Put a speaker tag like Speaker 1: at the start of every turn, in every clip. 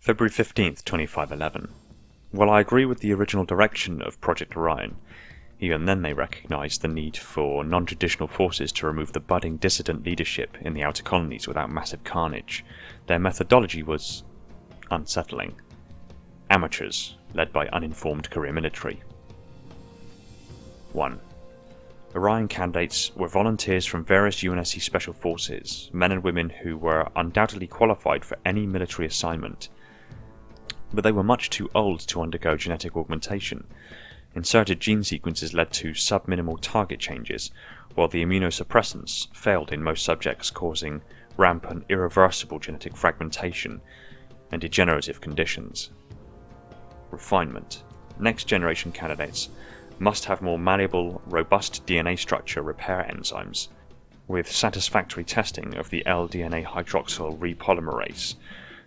Speaker 1: February 15th, 2511. While I agree with the original direction of Project Orion, even then they recognised the need for non-traditional forces to remove the budding dissident leadership in the outer colonies without massive carnage. Their methodology was unsettling. Amateurs, led by uninformed career military. 1. Orion candidates were volunteers from various UNSC special forces, men and women who were undoubtedly qualified for any military assignment, but they were much too old to undergo genetic augmentation. Inserted gene sequences led to subminimal target changes, while the immunosuppressants failed in most subjects, causing rampant, irreversible genetic fragmentation and degenerative conditions. Refinement. Next generation candidates must have more malleable, robust DNA structure repair enzymes, with satisfactory testing of the L-DNA hydroxyl repolymerase.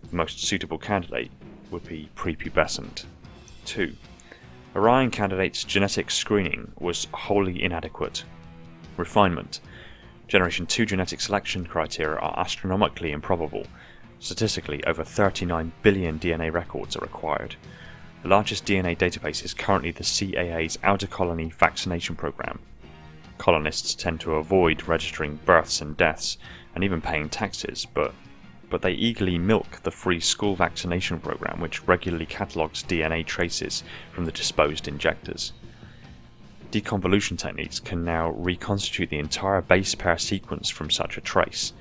Speaker 1: The most suitable candidate would be prepubescent. 2. Orion candidates' genetic screening was wholly inadequate. Refinement. Generation 2 genetic selection criteria are astronomically improbable. Statistically, over 39 billion DNA records are required. The largest DNA database is currently the CAA's Outer Colony Vaccination Program. Colonists tend to avoid registering births and deaths, and even paying taxes, but they eagerly milk the free school vaccination program, which regularly catalogues DNA traces from the disposed injectors. Deconvolution techniques can now reconstitute the entire base pair sequence from such a trace,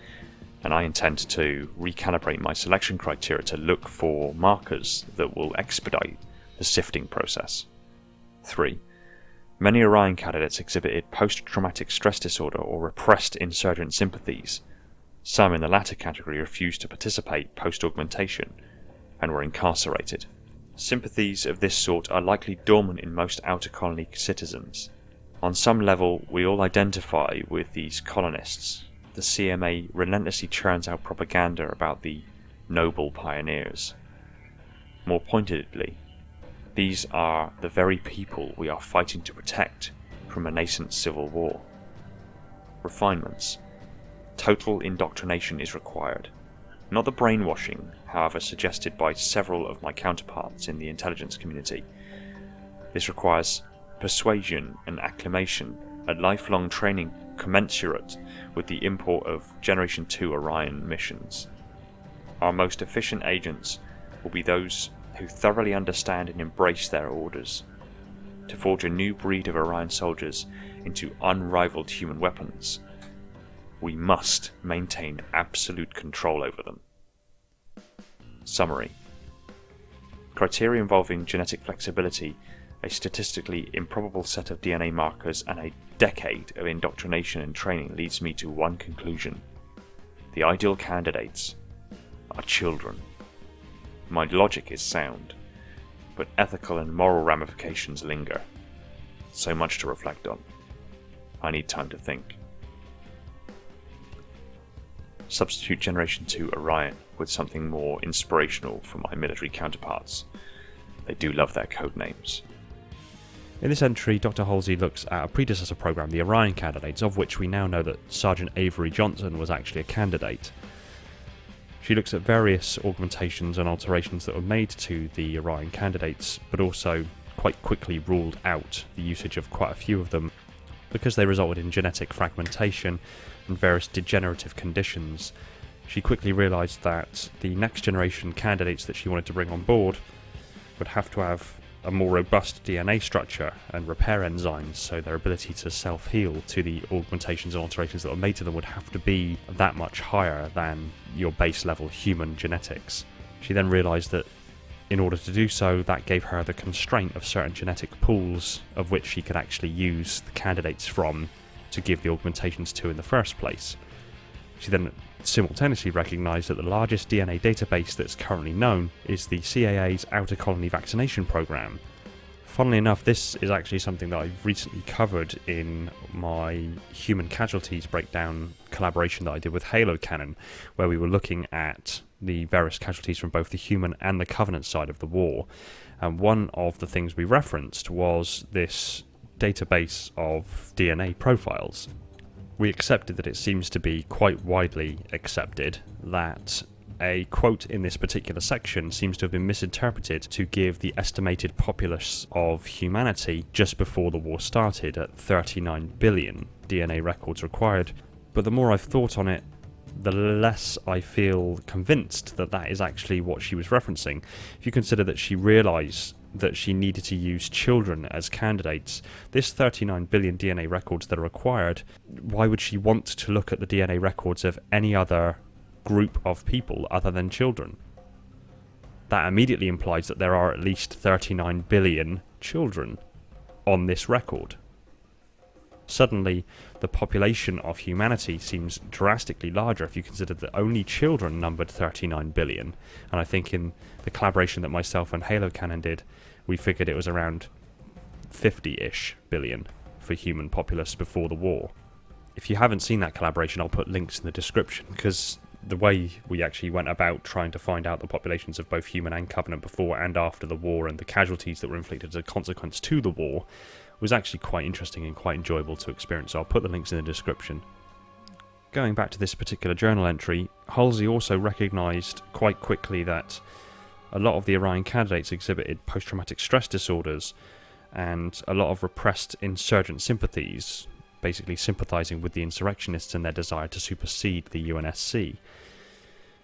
Speaker 1: and I intend to recalibrate my selection criteria to look for markers that will expedite the sifting process. 3. Many Orion candidates exhibited post-traumatic stress disorder or repressed insurgent sympathies. Some in the latter category refused to participate post-augmentation and were incarcerated. Sympathies of this sort are likely dormant in most outer colony citizens. On some level, we all identify with these colonists. The CMA relentlessly churns out propaganda about the noble pioneers. More pointedly, these are the very people we are fighting to protect from a nascent civil war. Refinements. Total indoctrination is required. Not the brainwashing, however, suggested by several of my counterparts in the intelligence community. This requires persuasion and acclimation, a lifelong training commensurate with the import of Generation 2 Orion missions. Our most efficient agents will be those who thoroughly understand and embrace their orders. To forge a new breed of Orion soldiers into unrivaled human weapons, we must maintain absolute control over them. Summary. Criteria involving genetic flexibility, a statistically improbable set of DNA markers, and a decade of indoctrination and training leads me to one conclusion. The ideal candidates are children. My logic is sound, but ethical and moral ramifications linger. So much to reflect on. I need time to think. Substitute Generation 2 Orion with something more inspirational for my military counterparts. They do love their code names.
Speaker 2: In this entry, Dr. Halsey looks at a predecessor program, the Orion candidates, of which we now know that Sergeant Avery Johnson was actually a candidate. She looks at various augmentations and alterations that were made to the Orion candidates, but also quite quickly ruled out the usage of quite a few of them because they resulted in genetic fragmentation and various degenerative conditions. She quickly realised that the next generation candidates that she wanted to bring on board would have to have a more robust DNA structure and repair enzymes, so their ability to self-heal to the augmentations and alterations that were made to them would have to be that much higher than your base level human genetics. She then realised that in order to do so, that gave her the constraint of certain genetic pools of which she could actually use the candidates from to give the augmentations to in the first place. She then simultaneously recognised that the largest DNA database that's currently known is the CAA's Outer Colony Vaccination Program. Funnily enough, this is actually something that I've recently covered in my human casualties breakdown collaboration that I did with Halo Cannon, where we were looking at the various casualties from both the human and the Covenant side of the war. And one of the things we referenced was this database of DNA profiles. We accepted that it seems to be quite widely accepted that A quote in this particular section seems to have been misinterpreted to give the estimated populace of humanity just before the war started at 39 billion DNA records required. But the more I've thought on it, the less I feel convinced that that is actually what she was referencing. If you consider that she realised that she needed to use children as candidates, this 39 billion DNA records that are required, why would she want to look at the DNA records of any other group of people other than children? That immediately implies that there are at least 39 billion children on this record. Suddenly, the population of humanity seems drastically larger if you consider that only children numbered 39 billion. And I think in the collaboration that myself and Halo Cannon did, we figured it was around 50-ish billion for human populace before the war. If you haven't seen that collaboration, I'll put links in the description, because the way we actually went about trying to find out the populations of both human and Covenant before and after the war, and the casualties that were inflicted as a consequence to the war, was actually quite interesting and quite enjoyable to experience, so I'll put the links in the description. Going back to this particular journal entry, Halsey also recognised quite quickly that a lot of the Orion candidates exhibited post-traumatic stress disorders and a lot of repressed insurgent sympathies, basically sympathising with the insurrectionists and their desire to supersede the UNSC.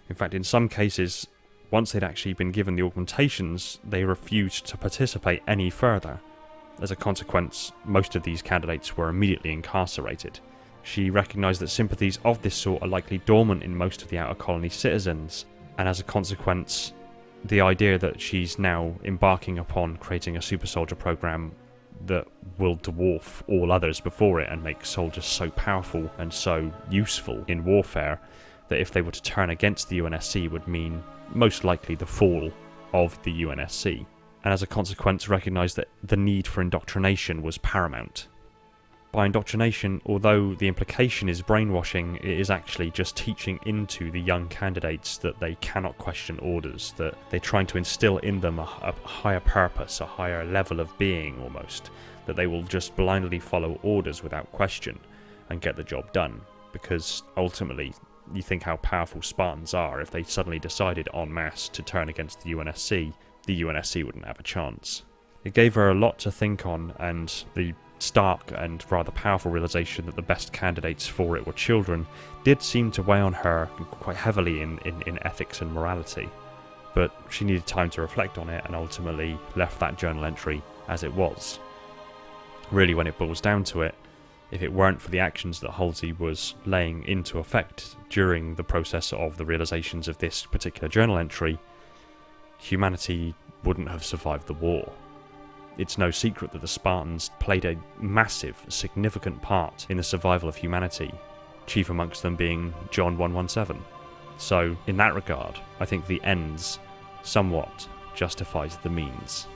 Speaker 2: In fact, in some cases, once they'd actually been given the augmentations, they refused to participate any further. As a consequence, most of these candidates were immediately incarcerated. She recognised that sympathies of this sort are likely dormant in most of the Outer Colony citizens, and as a consequence, the idea that she's now embarking upon creating a super soldier program that will dwarf all others before it and make soldiers so powerful and so useful in warfare that if they were to turn against the UNSC would mean most likely the fall of the UNSC. And as a consequence recognised that the need for indoctrination was paramount. By indoctrination, although the implication is brainwashing, it is actually just teaching into the young candidates that they cannot question orders, that they're trying to instill in them a higher purpose, a higher level of being almost, that they will just blindly follow orders without question and get the job done. Because ultimately, you think how powerful Spartans are. If they suddenly decided en masse to turn against the UNSC wouldn't have a chance. It gave her a lot to think on, and the stark and rather powerful realisation that the best candidates for it were children did seem to weigh on her quite heavily in ethics and morality. But she needed time to reflect on it and ultimately left that journal entry as it was. Really, when it boils down to it, if it weren't for the actions that Halsey was laying into effect during the process of the realisations of this particular journal entry, humanity wouldn't have survived the war. It's no secret that the Spartans played a massive, significant part in the survival of humanity, chief amongst them being John 117. So, in that regard, I think the ends somewhat justifies the means.